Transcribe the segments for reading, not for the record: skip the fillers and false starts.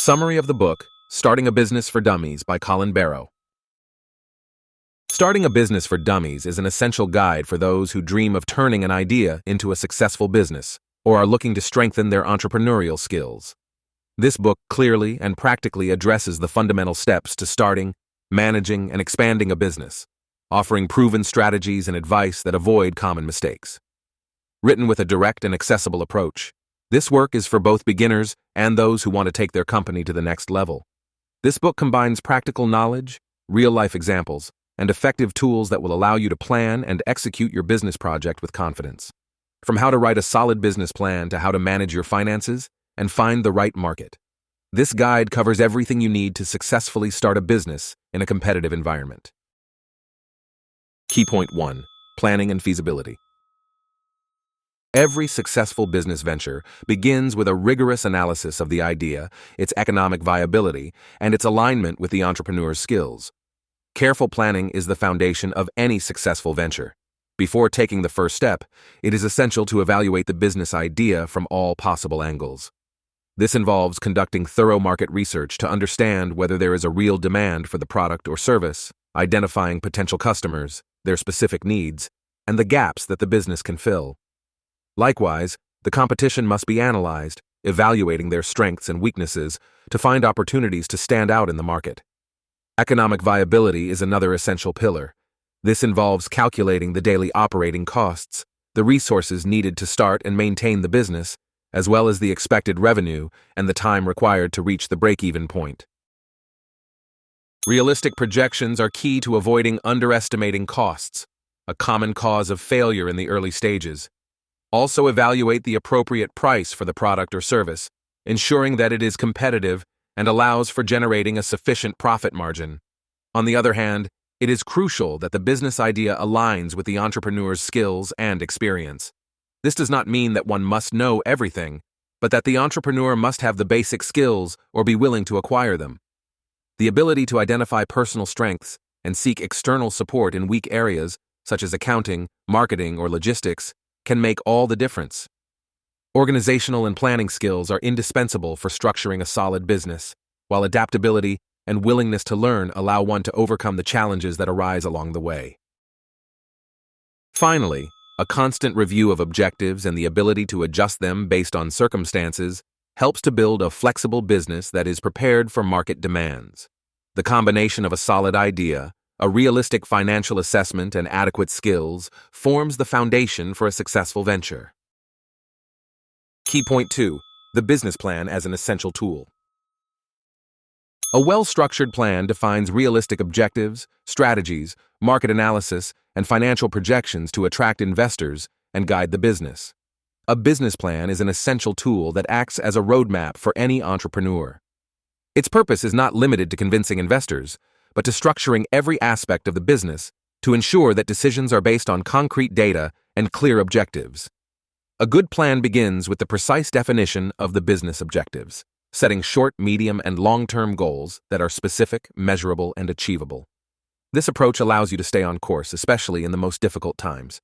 Summary of the book, Starting a Business for Dummies by Colin Barrow. Starting a Business for Dummies is an essential guide for those who dream of turning an idea into a successful business or are looking to strengthen their entrepreneurial skills. This book clearly and practically addresses the fundamental steps to starting, managing, and expanding a business, offering proven strategies and advice that avoid common mistakes. Written with a direct and accessible approach, this work is for both beginners and those who want to take their company to the next level. This book combines practical knowledge, real-life examples, and effective tools that will allow you to plan and execute your business project with confidence. From how to write a solid business plan to how to manage your finances and find the right market. This guide covers everything you need to successfully start a business in a competitive environment. Key point 1. Planning and feasibility. Every successful business venture begins with a rigorous analysis of the idea, its economic viability, and its alignment with the entrepreneur's skills. Careful planning is the foundation of any successful venture. Before taking the first step, it is essential to evaluate the business idea from all possible angles. This involves conducting thorough market research to understand whether there is a real demand for the product or service, identifying potential customers, their specific needs, and the gaps that the business can fill. Likewise, the competition must be analyzed, evaluating their strengths and weaknesses to find opportunities to stand out in the market. Economic viability is another essential pillar. This involves calculating the daily operating costs, the resources needed to start and maintain the business, as well as the expected revenue and the time required to reach the break-even point. Realistic projections are key to avoiding underestimating costs, a common cause of failure in the early stages. Also evaluate the appropriate price for the product or service, ensuring that it is competitive and allows for generating a sufficient profit margin. On the other hand, it is crucial that the business idea aligns with the entrepreneur's skills and experience. This does not mean that one must know everything, but that the entrepreneur must have the basic skills or be willing to acquire them. The ability to identify personal strengths and seek external support in weak areas, such as accounting, marketing, or logistics, can make all the difference. Organizational and planning skills are indispensable for structuring a solid business, while adaptability and willingness to learn allow one to overcome the challenges that arise along the way. Finally, a constant review of objectives and the ability to adjust them based on circumstances helps to build a flexible business that is prepared for market demands. The combination of a solid idea, a realistic financial assessment, and adequate skills forms the foundation for a successful venture. Key point 2. The business plan as an essential tool. A well-structured plan defines realistic objectives, strategies, market analysis, and financial projections to attract investors and guide the business. A business plan is an essential tool that acts as a roadmap for any entrepreneur. Its purpose is not limited to convincing investors, but to structuring every aspect of the business to ensure that decisions are based on concrete data and clear objectives. A good plan begins with the precise definition of the business objectives, setting short, medium, and long-term goals that are specific, measurable, and achievable. This approach allows you to stay on course, especially in the most difficult times.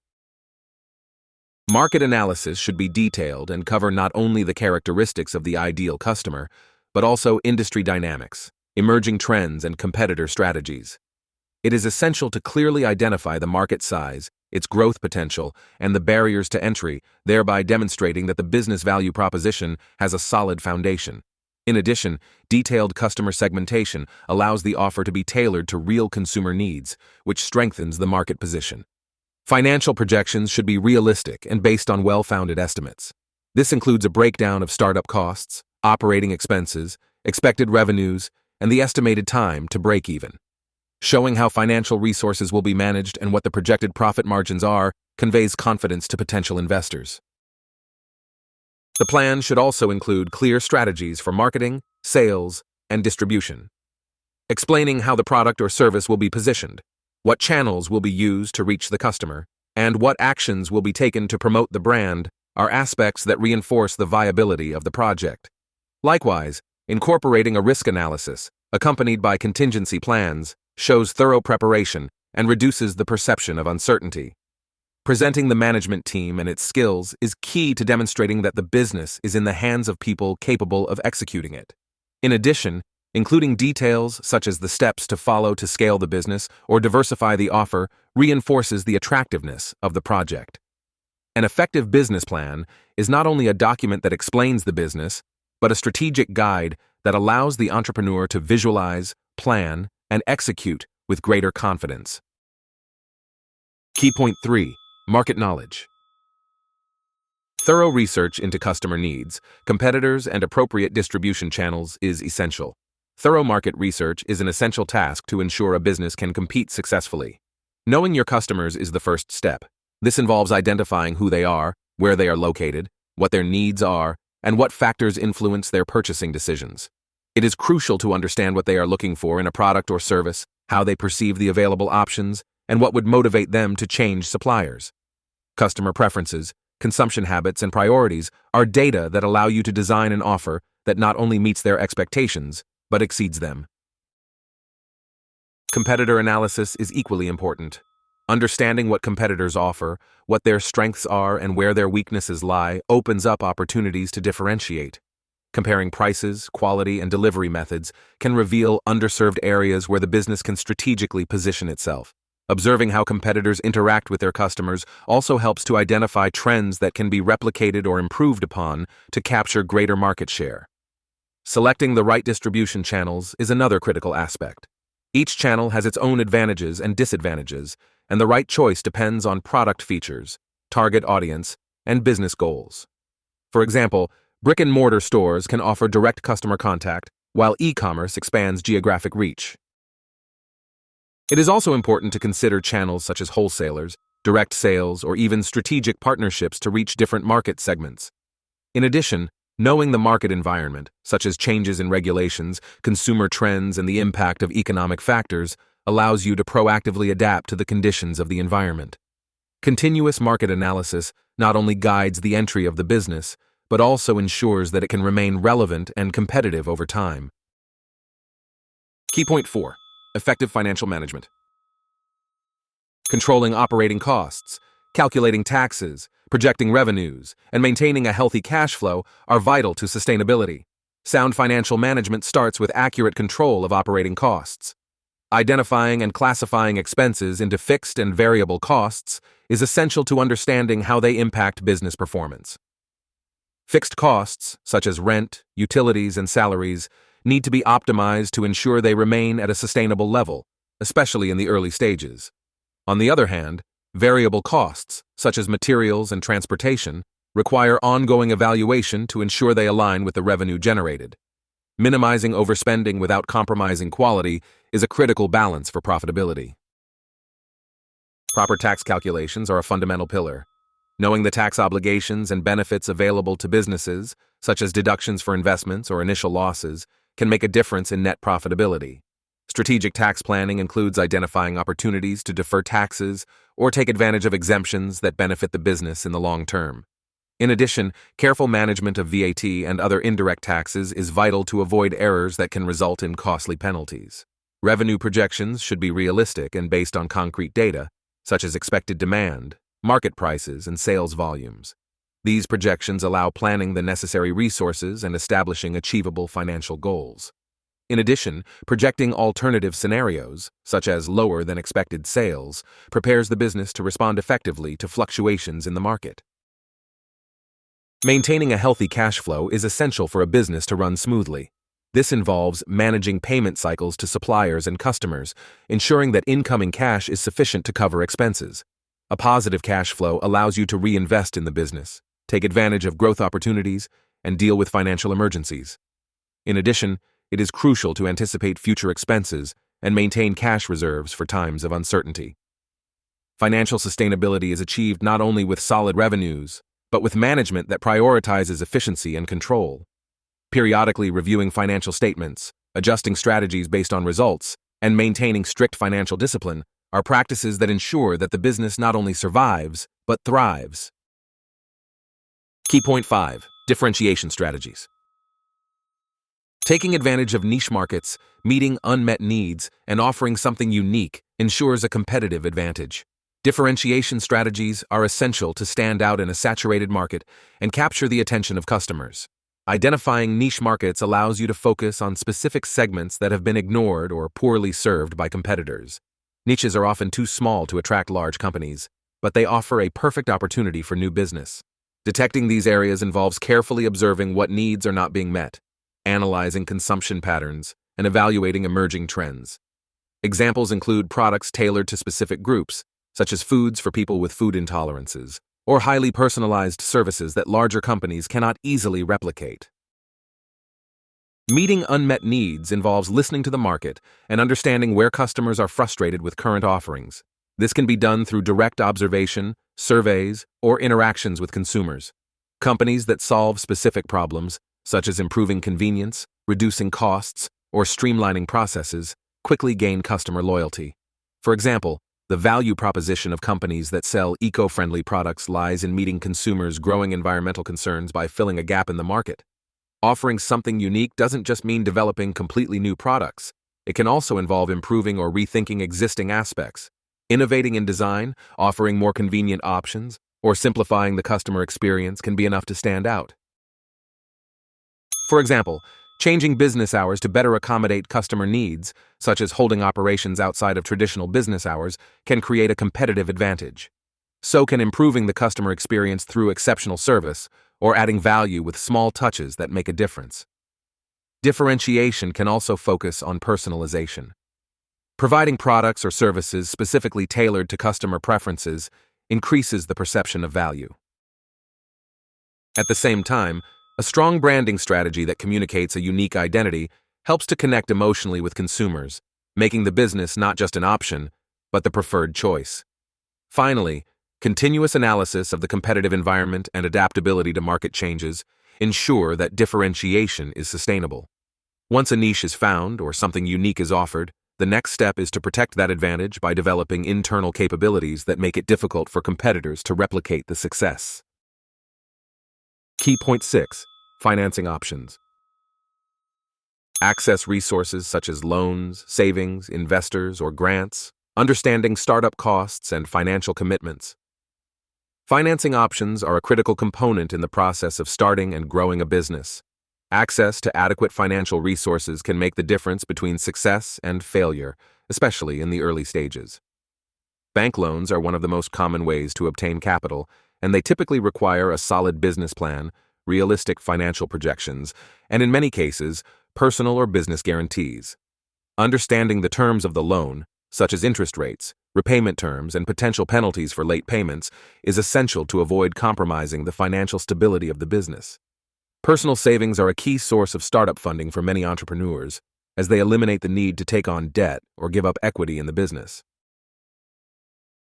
Market analysis should be detailed and cover not only the characteristics of the ideal customer, but also industry dynamics, emerging trends, and competitor strategies. It is essential to clearly identify the market size, its growth potential, and the barriers to entry, thereby demonstrating that the business value proposition has a solid foundation. In addition, detailed customer segmentation allows the offer to be tailored to real consumer needs, which strengthens the market position. Financial projections should be realistic and based on well-founded estimates. This includes a breakdown of startup costs, operating expenses, expected revenues, and the estimated time to break even. Showing how financial resources will be managed and what the projected profit margins are conveys confidence to potential investors. The plan should also include clear strategies for marketing, sales, and distribution. Explaining how the product or service will be positioned, what channels will be used to reach the customer, and what actions will be taken to promote the brand are aspects that reinforce the viability of the project. Likewise, incorporating a risk analysis, accompanied by contingency plans, shows thorough preparation and reduces the perception of uncertainty. Presenting the management team and its skills is key to demonstrating that the business is in the hands of people capable of executing it. In addition, including details such as the steps to follow to scale the business or diversify the offer reinforces the attractiveness of the project. An effective business plan is not only a document that explains the business, but a strategic guide that allows the entrepreneur to visualize, plan, and execute with greater confidence. Key point 3. Market knowledge. Thorough research into customer needs, competitors, and appropriate distribution channels is essential. Thorough market research is an essential task to ensure a business can compete successfully. Knowing your customers is the first step. This involves identifying who they are, where they are located, what their needs are, and what factors influence their purchasing decisions. It is crucial to understand what they are looking for in a product or service, how they perceive the available options, and what would motivate them to change suppliers. Customer preferences, consumption habits, and priorities are data that allow you to design an offer that not only meets their expectations, but exceeds them. Competitor analysis is equally important. Understanding what competitors offer, what their strengths are, and where their weaknesses lie opens up opportunities to differentiate. Comparing prices, quality, and delivery methods can reveal underserved areas where the business can strategically position itself. Observing how competitors interact with their customers also helps to identify trends that can be replicated or improved upon to capture greater market share. Selecting the right distribution channels is another critical aspect. Each channel has its own advantages and disadvantages, and the right choice depends on product features, target audience, and business goals. For example, brick-and-mortar stores can offer direct customer contact, while e-commerce expands geographic reach. It is also important to consider channels such as wholesalers, direct sales, or even strategic partnerships to reach different market segments. In addition, knowing the market environment, such as changes in regulations, consumer trends, and the impact of economic factors, allows you to proactively adapt to the conditions of the environment. Continuous market analysis not only guides the entry of the business, but also ensures that it can remain relevant and competitive over time. Key point 4. Effective financial management. Controlling operating costs, calculating taxes, projecting revenues, and maintaining a healthy cash flow are vital to sustainability. Sound financial management starts with accurate control of operating costs. Identifying and classifying expenses into fixed and variable costs is essential to understanding how they impact business performance. Fixed costs, such as rent, utilities, and salaries, need to be optimized to ensure they remain at a sustainable level, especially in the early stages. On the other hand, variable costs, such as materials and transportation, require ongoing evaluation to ensure they align with the revenue generated. Minimizing overspending without compromising quality is a critical balance for profitability. Proper tax calculations are a fundamental pillar. Knowing the tax obligations and benefits available to businesses, such as deductions for investments or initial losses, can make a difference in net profitability. Strategic tax planning includes identifying opportunities to defer taxes or take advantage of exemptions that benefit the business in the long term. In addition, careful management of VAT and other indirect taxes is vital to avoid errors that can result in costly penalties. Revenue projections should be realistic and based on concrete data, such as expected demand, market prices, and sales volumes. These projections allow planning the necessary resources and establishing achievable financial goals. In addition, projecting alternative scenarios, such as lower than expected sales, prepares the business to respond effectively to fluctuations in the market. Maintaining a healthy cash flow is essential for a business to run smoothly. This involves managing payment cycles to suppliers and customers, ensuring that incoming cash is sufficient to cover expenses. A positive cash flow allows you to reinvest in the business, take advantage of growth opportunities, and deal with financial emergencies. In addition, it is crucial to anticipate future expenses and maintain cash reserves for times of uncertainty. Financial sustainability is achieved not only with solid revenues, but with management that prioritizes efficiency and control. Periodically reviewing financial statements, adjusting strategies based on results, and maintaining strict financial discipline are practices that ensure that the business not only survives, but thrives. Key point 5. Differentiation strategies. Taking advantage of niche markets, meeting unmet needs, and offering something unique ensures a competitive advantage. Differentiation strategies are essential to stand out in a saturated market and capture the attention of customers. Identifying niche markets allows you to focus on specific segments that have been ignored or poorly served by competitors. Niches are often too small to attract large companies, but they offer a perfect opportunity for new business. Detecting these areas involves carefully observing what needs are not being met, analyzing consumption patterns, and evaluating emerging trends. Examples include products tailored to specific groups, such as foods for people with food intolerances, or highly personalized services that larger companies cannot easily replicate. Meeting unmet needs involves listening to the market and understanding where customers are frustrated with current offerings. This can be done through direct observation, surveys, or interactions with consumers. Companies that solve specific problems, such as improving convenience, reducing costs, or streamlining processes, quickly gain customer loyalty. For example, the value proposition of companies that sell eco-friendly products lies in meeting consumers' growing environmental concerns by filling a gap in the market. Offering something unique doesn't just mean developing completely new products. It can also involve improving or rethinking existing aspects. Innovating in design, offering more convenient options, or simplifying the customer experience can be enough to stand out. For example, changing business hours to better accommodate customer needs, such as holding operations outside of traditional business hours, can create a competitive advantage. So can improving the customer experience through exceptional service or adding value with small touches that make a difference. Differentiation can also focus on personalization. Providing products or services specifically tailored to customer preferences increases the perception of value. At the same time, a strong branding strategy that communicates a unique identity helps to connect emotionally with consumers, making the business not just an option, but the preferred choice. Finally, continuous analysis of the competitive environment and adaptability to market changes ensure that differentiation is sustainable. Once a niche is found or something unique is offered, the next step is to protect that advantage by developing internal capabilities that make it difficult for competitors to replicate the success. Key point 6. Financing options. Access resources such as loans, savings, investors, or grants, understanding startup costs and financial commitments. Financing options are a critical component in the process of starting and growing a business. Access to adequate financial resources can make the difference between success and failure, especially in the early stages. Bank loans are one of the most common ways to obtain capital, and they typically require a solid business plan, realistic financial projections, and in many cases, personal or business guarantees. Understanding the terms of the loan, such as interest rates, repayment terms, and potential penalties for late payments, is essential to avoid compromising the financial stability of the business. Personal savings are a key source of startup funding for many entrepreneurs, as they eliminate the need to take on debt or give up equity in the business.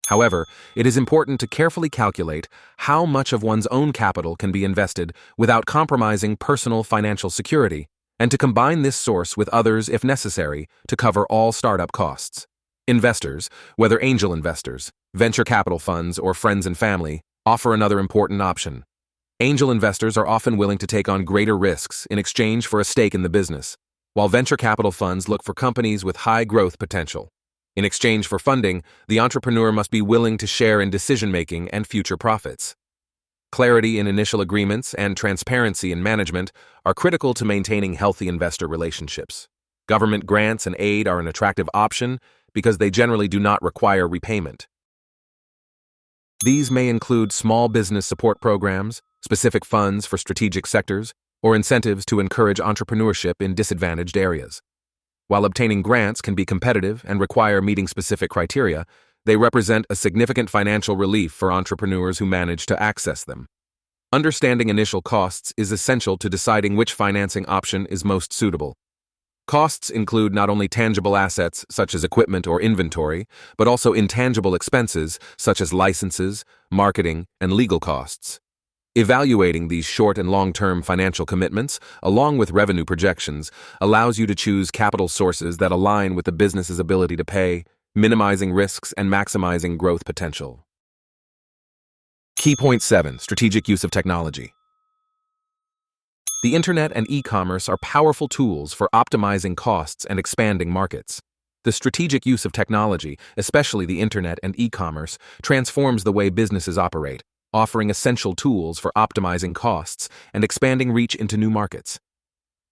However, it is important to carefully calculate how much of one's own capital can be invested without compromising personal financial security, and to combine this source with others if necessary to cover all startup costs. Investors, whether angel investors, venture capital funds, or friends and family, offer another important option. Angel investors are often willing to take on greater risks in exchange for a stake in the business, while venture capital funds look for companies with high growth potential. In exchange for funding, the entrepreneur must be willing to share in decision-making and future profits. Clarity in initial agreements and transparency in management are critical to maintaining healthy investor relationships. Government grants and aid are an attractive option because they generally do not require repayment. These may include small business support programs, specific funds for strategic sectors, or incentives to encourage entrepreneurship in disadvantaged areas. While obtaining grants can be competitive and require meeting specific criteria, they represent a significant financial relief for entrepreneurs who manage to access them. Understanding initial costs is essential to deciding which financing option is most suitable. Costs include not only tangible assets such as equipment or inventory, but also intangible expenses such as licenses, marketing, and legal costs. Evaluating these short and long-term financial commitments, along with revenue projections, allows you to choose capital sources that align with the business's ability to pay, minimizing risks and maximizing growth potential. Key point 7. Strategic use of technology. The internet and e-commerce are powerful tools for optimizing costs and expanding markets. The strategic use of technology, especially the internet and e-commerce, transforms the way businesses operate, offering essential tools for optimizing costs and expanding reach into new markets.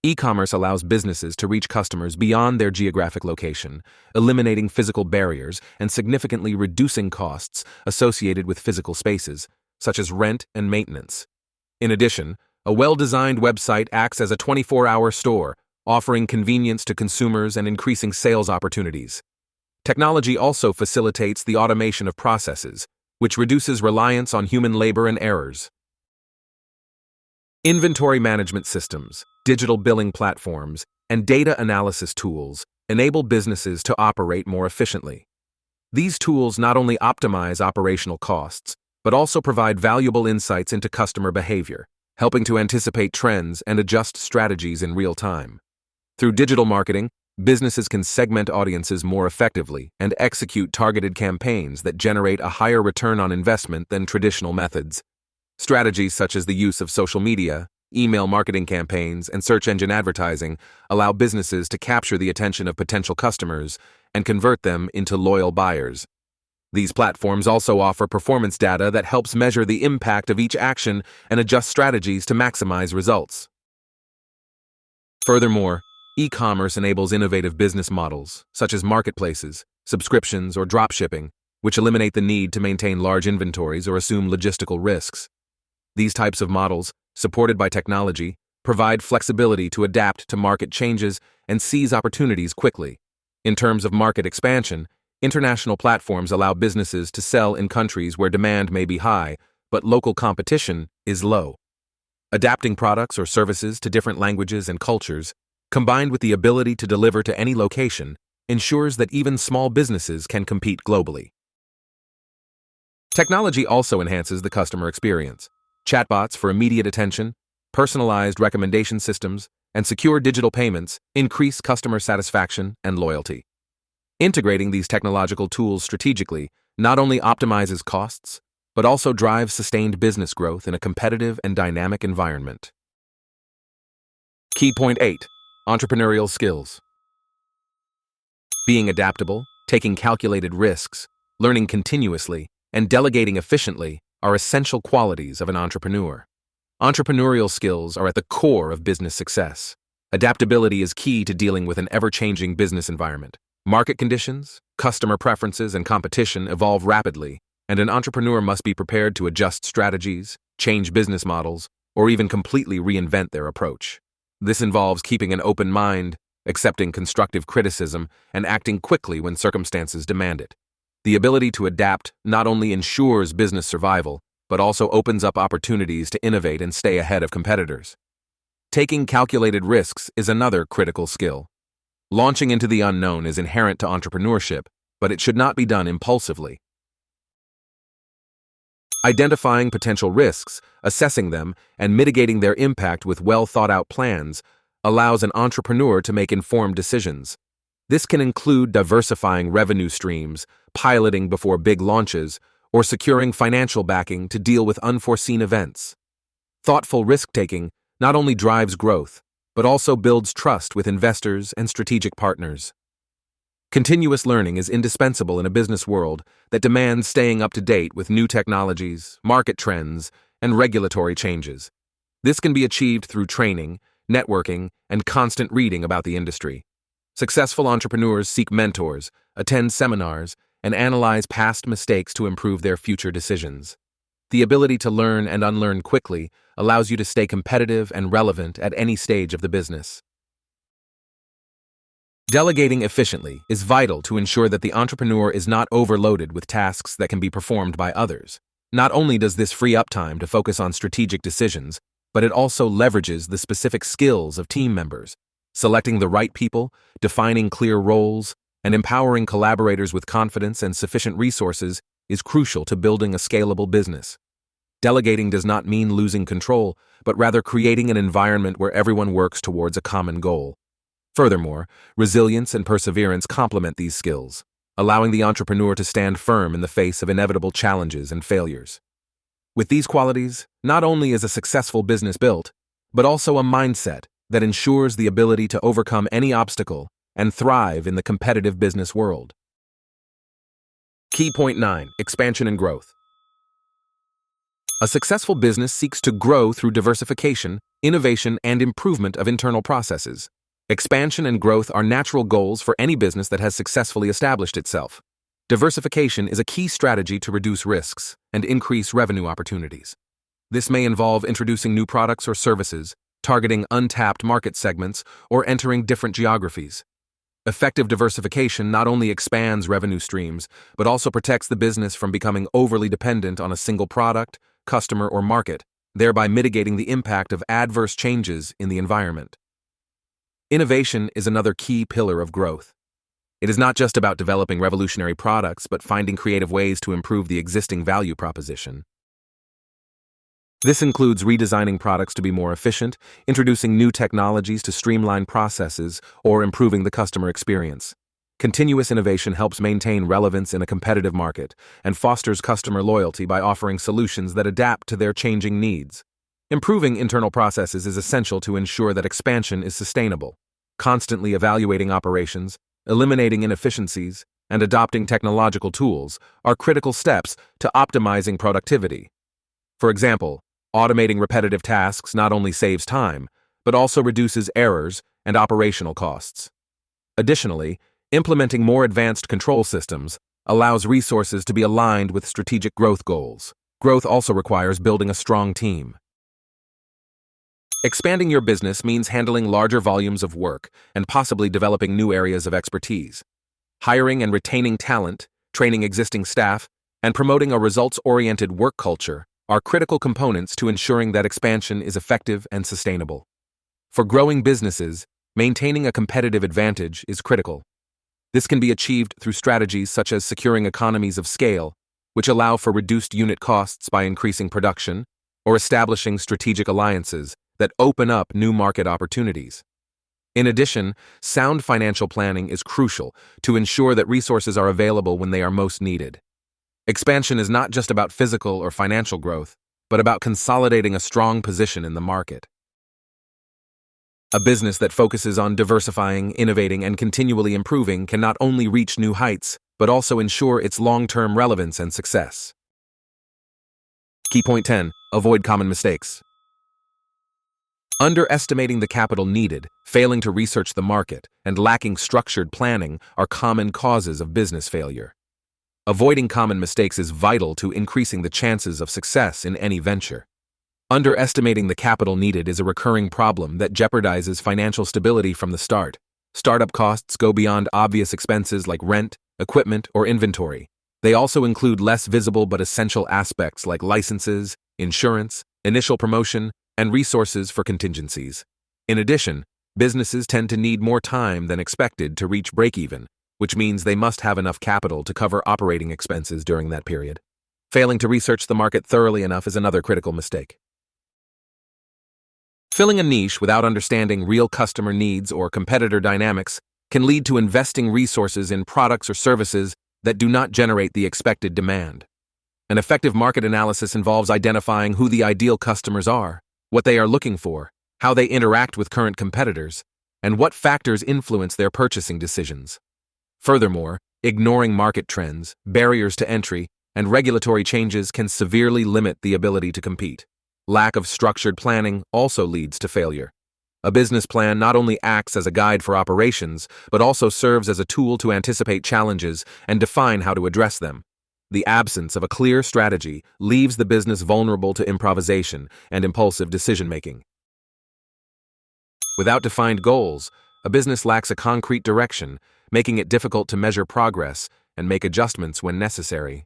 E-commerce allows businesses to reach customers beyond their geographic location, eliminating physical barriers and significantly reducing costs associated with physical spaces, such as rent and maintenance. In addition, a well-designed website acts as a 24-hour store, offering convenience to consumers and increasing sales opportunities. Technology also facilitates the automation of processes, which reduces reliance on human labor and errors. Inventory management systems, digital billing platforms, and data analysis tools enable businesses to operate more efficiently. These tools not only optimize operational costs, but also provide valuable insights into customer behavior, helping to anticipate trends and adjust strategies in real time. Through digital marketing, businesses can segment audiences more effectively and execute targeted campaigns that generate a higher return on investment than traditional methods. Strategies such as the use of social media, email marketing campaigns, and search engine advertising allow businesses to capture the attention of potential customers and convert them into loyal buyers. These platforms also offer performance data that helps measure the impact of each action and adjust strategies to maximize results. Furthermore, e-commerce enables innovative business models, such as marketplaces, subscriptions, or dropshipping, which eliminate the need to maintain large inventories or assume logistical risks. These types of models, supported by technology, provide flexibility to adapt to market changes and seize opportunities quickly. In terms of market expansion, international platforms allow businesses to sell in countries where demand may be high, but local competition is low. Adapting products or services to different languages and cultures, combined with the ability to deliver to any location, ensures that even small businesses can compete globally. Technology also enhances the customer experience. Chatbots for immediate attention, personalized recommendation systems, and secure digital payments increase customer satisfaction and loyalty. Integrating these technological tools strategically not only optimizes costs, but also drives sustained business growth in a competitive and dynamic environment. Key point 8. Entrepreneurial skills. Being adaptable, taking calculated risks, learning continuously, and delegating efficiently are essential qualities of an entrepreneur. Entrepreneurial skills are at the core of business success. Adaptability is key to dealing with an ever-changing business environment. Market conditions, customer preferences, and competition evolve rapidly, and an entrepreneur must be prepared to adjust strategies, change business models, or even completely reinvent their approach. This involves keeping an open mind, accepting constructive criticism, and acting quickly when circumstances demand it. The ability to adapt not only ensures business survival, but also opens up opportunities to innovate and stay ahead of competitors. Taking calculated risks is another critical skill. Launching into the unknown is inherent to entrepreneurship, but it should not be done impulsively. Identifying potential risks, assessing them, and mitigating their impact with well-thought-out plans allows an entrepreneur to make informed decisions. This can include diversifying revenue streams, piloting before big launches, or securing financial backing to deal with unforeseen events. Thoughtful risk-taking not only drives growth, but also builds trust with investors and strategic partners. Continuous learning is indispensable in a business world that demands staying up to date with new technologies, market trends, and regulatory changes. This can be achieved through training, networking, and constant reading about the industry. Successful entrepreneurs seek mentors, attend seminars, and analyze past mistakes to improve their future decisions. The ability to learn and unlearn quickly allows you to stay competitive and relevant at any stage of the business. Delegating efficiently is vital to ensure that the entrepreneur is not overloaded with tasks that can be performed by others. Not only does this free up time to focus on strategic decisions, but it also leverages the specific skills of team members. Selecting the right people, defining clear roles, and empowering collaborators with confidence and sufficient resources is crucial to building a scalable business. Delegating does not mean losing control, but rather creating an environment where everyone works towards a common goal. Furthermore, resilience and perseverance complement these skills, allowing the entrepreneur to stand firm in the face of inevitable challenges and failures. With these qualities, not only is a successful business built, but also a mindset that ensures the ability to overcome any obstacle and thrive in the competitive business world. Key point 9. Expansion and growth. A successful business seeks to grow through diversification, innovation, and improvement of internal processes. Expansion and growth are natural goals for any business that has successfully established itself. Diversification is a key strategy to reduce risks and increase revenue opportunities. This may involve introducing new products or services, targeting untapped market segments, or entering different geographies. Effective diversification not only expands revenue streams, but also protects the business from becoming overly dependent on a single product, customer, or market, thereby mitigating the impact of adverse changes in the environment. Innovation is another key pillar of growth. It is not just about developing revolutionary products, but finding creative ways to improve the existing value proposition. This includes redesigning products to be more efficient, introducing new technologies to streamline processes, or improving the customer experience. Continuous innovation helps maintain relevance in a competitive market and fosters customer loyalty by offering solutions that adapt to their changing needs. Improving internal processes is essential to ensure that expansion is sustainable. Constantly evaluating operations, eliminating inefficiencies, and adopting technological tools are critical steps to optimizing productivity. For example, automating repetitive tasks not only saves time, but also reduces errors and operational costs. Additionally, implementing more advanced control systems allows resources to be aligned with strategic growth goals. Growth also requires building a strong team. Expanding your business means handling larger volumes of work and possibly developing new areas of expertise. Hiring and retaining talent, training existing staff, and promoting a results-oriented work culture are critical components to ensuring that expansion is effective and sustainable. For growing businesses, maintaining a competitive advantage is critical. This can be achieved through strategies such as securing economies of scale, which allow for reduced unit costs by increasing production, or establishing strategic alliances that open up new market opportunities. In addition, sound financial planning is crucial to ensure that resources are available when they are most needed. Expansion is not just about physical or financial growth, but about consolidating a strong position in the market. A business that focuses on diversifying, innovating, and continually improving can not only reach new heights, but also ensure its long-term relevance and success. Key point 10. Avoid common mistakes. Underestimating the capital needed, failing to research the market, and lacking structured planning are common causes of business failure. Avoiding common mistakes is vital to increasing the chances of success in any venture. Underestimating the capital needed is a recurring problem that jeopardizes financial stability from the start. Startup costs go beyond obvious expenses like rent, equipment, or inventory. They also include less visible but essential aspects like licenses, insurance, initial promotion, and resources for contingencies. In addition, businesses tend to need more time than expected to reach break-even, which means they must have enough capital to cover operating expenses during that period. Failing to research the market thoroughly enough is another critical mistake. Filling a niche without understanding real customer needs or competitor dynamics can lead to investing resources in products or services that do not generate the expected demand. An effective market analysis involves identifying who the ideal customers are, what they are looking for, how they interact with current competitors, and what factors influence their purchasing decisions. Furthermore, ignoring market trends, barriers to entry, and regulatory changes can severely limit the ability to compete. Lack of structured planning also leads to failure. A business plan not only acts as a guide for operations, but also serves as a tool to anticipate challenges and define how to address them. The absence of a clear strategy leaves the business vulnerable to improvisation and impulsive decision-making. Without defined goals, a business lacks a concrete direction, making it difficult to measure progress and make adjustments when necessary.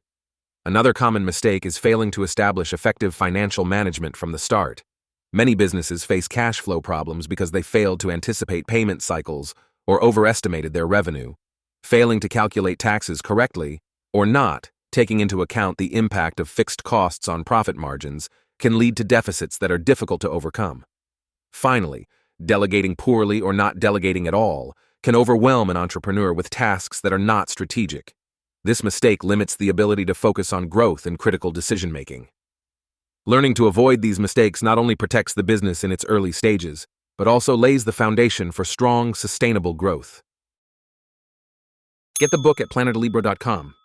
Another common mistake is failing to establish effective financial management from the start. Many businesses face cash flow problems because they failed to anticipate payment cycles or overestimated their revenue. Failing to calculate taxes correctly, or not taking into account the impact of fixed costs on profit margins, can lead to deficits that are difficult to overcome. Finally, delegating poorly or not delegating at all can overwhelm an entrepreneur with tasks that are not strategic. This mistake limits the ability to focus on growth and critical decision-making. Learning to avoid these mistakes not only protects the business in its early stages, but also lays the foundation for strong, sustainable growth. Get the book at planetalibre.com.